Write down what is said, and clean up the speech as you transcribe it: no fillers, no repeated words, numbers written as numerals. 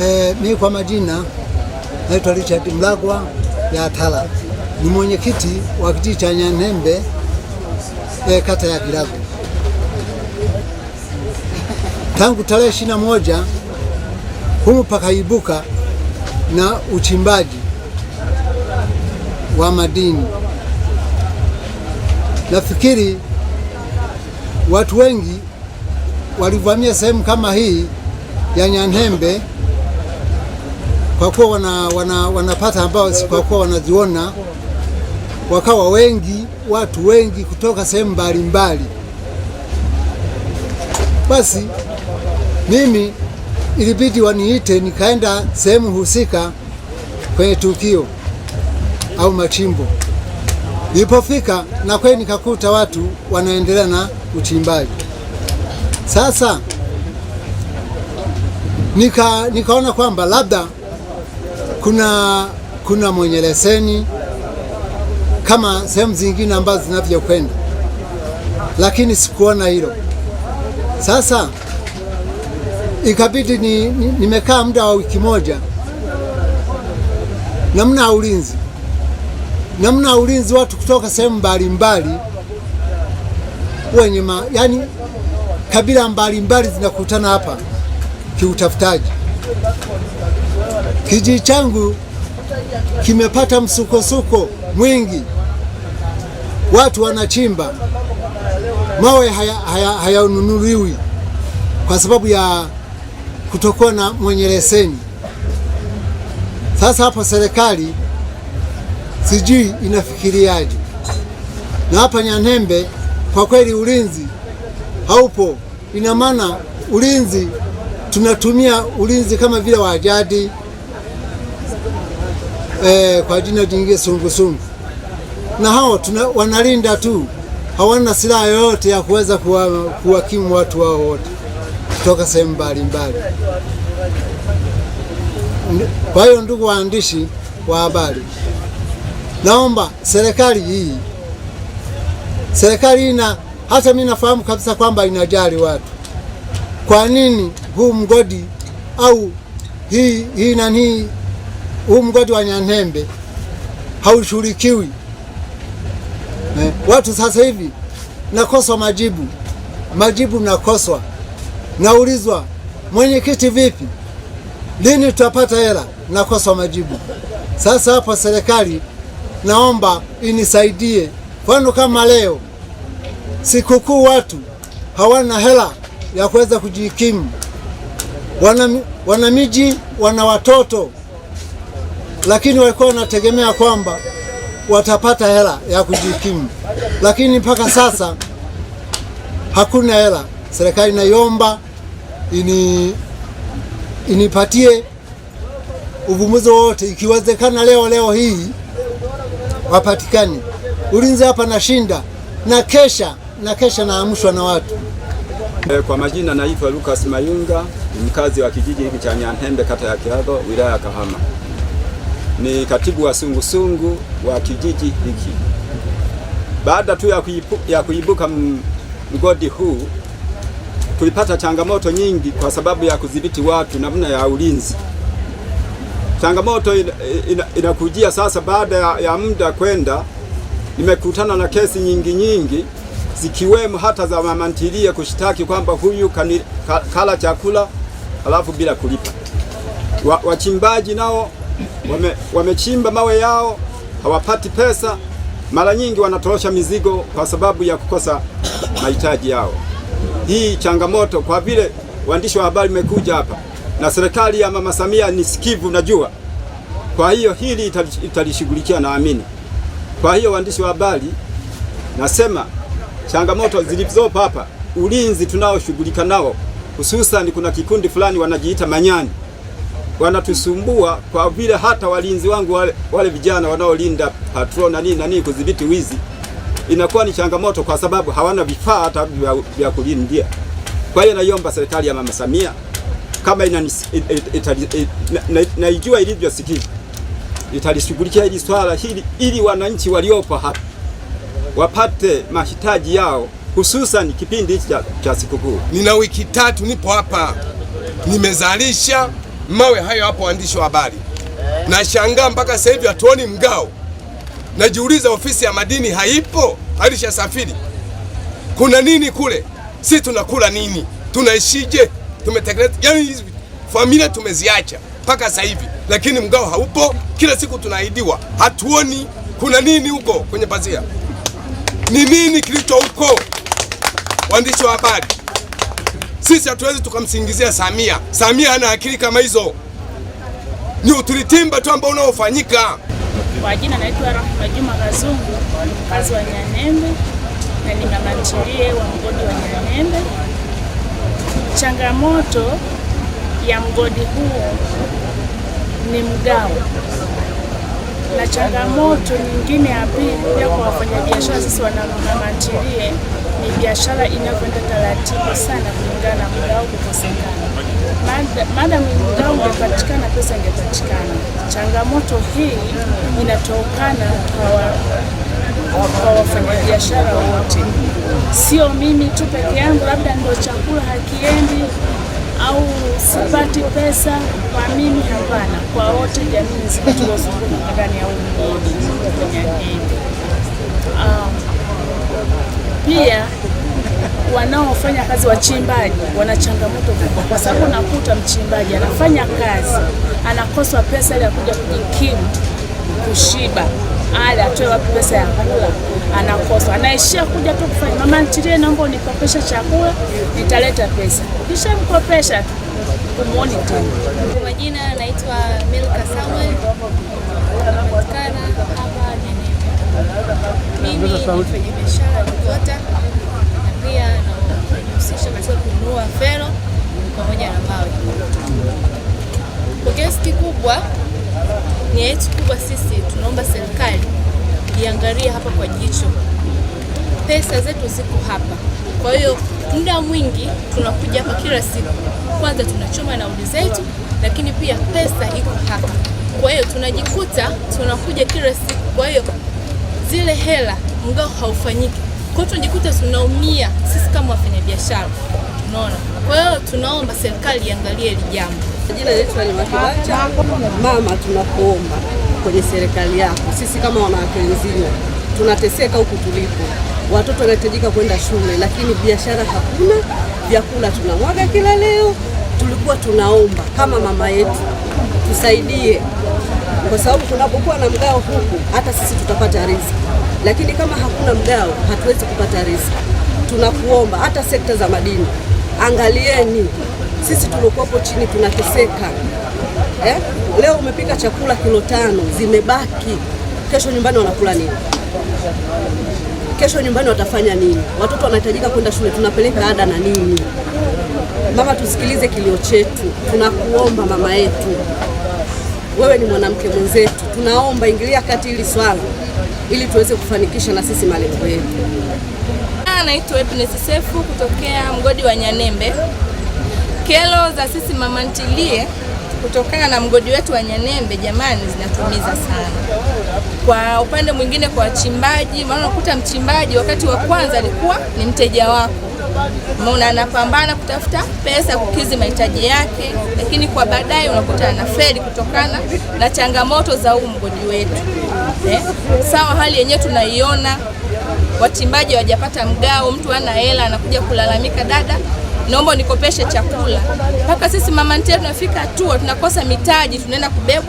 Mimi kwa majina naitwa Richard Mlagwa ya Tala. Ni mwenyekiti wa kijiji cha Nyanhembe kata ya Kilago. Tangu tarehe 21 humu pakaibuka na uchimbaji wa madini. Nafikiri watu wengi walivamia sehemu kama hii ya Nyanhembe kwa kuwa wanapata ambao si kwa kuwa wanaziona, wakawa wengi, watu wengi kutoka sehemu mbalimbali. Basi mimi ilibidi waniite nikaenda sehemu husika kwenye tukio au machimbo. Nilipofika na kweli nikakuta watu wanaendelea na uchimbaji. Sasa nikaona kwamba labda kuna mwenye leseni kama sehemu zingine ambazo zinavyokwenda, lakini sikuona hilo. Sasa ikabidi nimekaa muda wa wiki moja namna ulinzi watu kutoka sehemu mbalimbali wenye yani kabila mbalimbali zinakutana hapa kiutafutaji. Kijiji changu kimepata msukosuko mwingi, watu wanachimba mawe hayanunuliwi kwa sababu ya kutokuwa na mwenye leseni. Sasa hapo serikali sijui inafikiriaje, na hapa Nyanhembe kwa kweli ulinzi haupo. Ina maana ulinzi tunatumia ulinzi kama vile wa jadi, kwa jina jingine sungusungu, na hao wanalinda tu, hawana silaha yoyote ya kuweza kuwakimu watu wao wote kutoka sehemu mbalimbali. Kwa hiyo ndugu waandishi wa habari, naomba serikali hii na hata mimi nafahamu kabisa kwamba inajali watu. Kwa nini huu mgodi au huu mgodi wa Nyanhembe haushughulikiwi? Watu sasa hivi nakoswa majibu nakoswa, naulizwa mwenyekiti, vipi, lini tutapata hela? Nakoswa majibu. Sasa hapa serikali naomba inisaidie. Kwani kama leo sikukuu, watu hawana hela ya kuweza kujikimu, wana miji, wana watoto, lakini walikuwa wanategemea kwamba watapata hela ya kujikimu, lakini mpaka sasa hakuna hela. Serikali naiomba inipatie uvumbuzi wote, ikiwezekana leo hii wapatikane. Ulinzi hapa nashinda na kesha naamshwa na watu. Kwa majina naitwa Lucas Mayunga, ni mkazi wa kijiji hiki cha Nyanhembe kata ya Kilago wilaya ya Kahama. Ni katibu wa sungusungu wa kijiji hiki. Baada tu ya kuibuka mgodi huu, tulipata changamoto nyingi kwa sababu ya kudhibiti watu namna ya ulinzi. Changamoto inakujia sasa baada ya muda kwenda, nimekutana na kesi nyingi zikiwemo hata za mama ntilie kushtaki kwamba huyu kala chakula halafu bila kulipa. Wachimbaji nao wamechimba mawe yao, hawapati pesa, mara nyingi wanatorosha mizigo kwa sababu ya kukosa mahitaji yao. Hii changamoto, kwa vile waandishi wa habari mmekuja hapa na serikali ya Mama Samia ni sikivu, najua. Kwa hiyo hili italishughulikia, naamini. Kwa hiyo waandishi wa habari, nasema changamoto zilizopo hapa, ulinzi tunaoshughulika nao, hususan kuna kikundi fulani wanajiita manyani, wanatusumbua kwa vile hata walinzi wangu wale vijana wanaolinda patrol na nini kudhibiti wizi, inakuwa ni changamoto kwa sababu hawana vifaa hata vya kulindia. Kwa hiyo naiomba serikali ya Mama Samia, kama naijua ilivyosikia, italishughulikia hili swala hili ili wananchi waliopo hapa wapate mahitaji yao, hususan kipindi cha sikukuu. Nina wiki 3 nipo hapa, nimezalisha mawe hayo hapo, waandishi wa habari. Nashangaa mpaka sasa hivi hatuoni mgao. Najiuliza, ofisi ya madini haipo, alishasafiri. Kuna nini kule? Si tunakula nini? Tunaishije? Tumetekeleza, yani familia tumeziacha mpaka sasa hivi, lakini mgao haupo. Kila siku tunaahidiwa, hatuoni. Kuna nini huko kwenye pazia? Ni nini kilicho huko? Waandishi wa habari, sisi hatuwezi tukamsingizia Samia. Samia hana akili kama hizo, ni utilitimba tu ambao unaofanyika. Kwa jina naitwa Rahma Juma Kazungu, mkazi wa Nyanembe na ni mama ntilie wa mgodi wa Nyanembe. Changamoto ya mgodi huu ni mgao, na changamoto nyingine ya pili pia kwa wafanyabiashara sisi wana mama ntilie ni biashara inavyoenda taratibu sana kulingana na mgao kukosekana. Madam mgao ungepatikana, pesa ingepatikana. Changamoto hii inatokana kwa wafanyabiashara wote, sio mimi tu peke yangu, labda ndio chakula hakiendi au sipati pesa kwa mimi. Hapana, kwa wote, jamii nzima tunazunguka ndani ya mgodi kwenye Nyanembe. Pia wanaofanya kazi wachimbaji wana changamoto kubwa, kwa sababu unakuta mchimbaji anafanya kazi anakoswa pesa ile ya kuja kujikimu kushiba, ale atoe wapi pesa ya kula, anakoswa, anaishia kuja tu kufanya mama ntilie, naomba unikopeshe chakula nitaleta pesa, kisha mkopesha tu kumuoni tena. Kwa majina naitwa Milka Samuel, napatikana hapa Nyanembe. Mimi ni mfanyabiashara Nikota na pia najihusisha katika kununua fero pamoja na mawe. Kwa kiasi kikubwa, nia yetu kubwa sisi tunaomba serikali iangalie hapa kwa jicho. Pesa zetu ziko hapa, kwa hiyo muda mwingi tunakuja hapa kila siku, kwanza tunachoma nauli zetu, lakini pia pesa iko hapa. Kwa hiyo tunajikuta tunakuja kila siku, kwa hiyo zile hela mgao haufanyiki. Kwa hiyo tunajikuta tunaumia sisi kama wafanyabiashara. Unaona? Kwa hiyo tunaomba serikali iangalie hili jambo. Jina letu ni Makiwacha. Mama, tunakuomba kwenye serikali yako, sisi kama wanawake wenzima tunateseka huku tulipo. Watoto wanahitajika kwenda shule, lakini biashara hakuna, vyakula tunamwaga kila leo. Tulikuwa tunaomba kama mama yetu tusaidie, kwa sababu tunapokuwa na mgao huku hata sisi tutapata riziki, lakini kama hakuna mgao hatuwezi kupata riziki. Tunakuomba hata sekta za madini, angalieni sisi tuliokuwepo chini tunateseka. Leo umepika chakula kilo 5 zimebaki, kesho nyumbani wanakula nini? Kesho nyumbani watafanya nini? Watoto wanahitajika kwenda shule, tunapeleka ada na nini? Mama, tusikilize kilio chetu, tunakuomba mama yetu, wewe ni mwanamke mwenzetu, tunaomba ingilia kati hili swala ili tuweze kufanikisha na sisi malengo yetu. Naitwa Happiness Sefu kutokea mgodi wa Nyanembe. Kero za sisi mama ntilie kutokana na mgodi wetu wa Nyanembe, jamani, zinatumiza sana. Kwa upande mwingine kwa wachimbaji, maana unakuta mchimbaji wakati wa kwanza alikuwa ni mteja wako, maana anapambana kutafuta pesa kukizi mahitaji yake, lakini kwa baadaye unakuta anafeli kutokana na changamoto za huu mgodi wetu. Sawa, hali yenyewe tunaiona, wachimbaji hawajapata mgao, mtu hana hela anakuja kulalamika, dada naomba nikopeshe chakula. Mpaka sisi mama ntilie tunafika hatua tunakosa mitaji, tunaenda kubebwa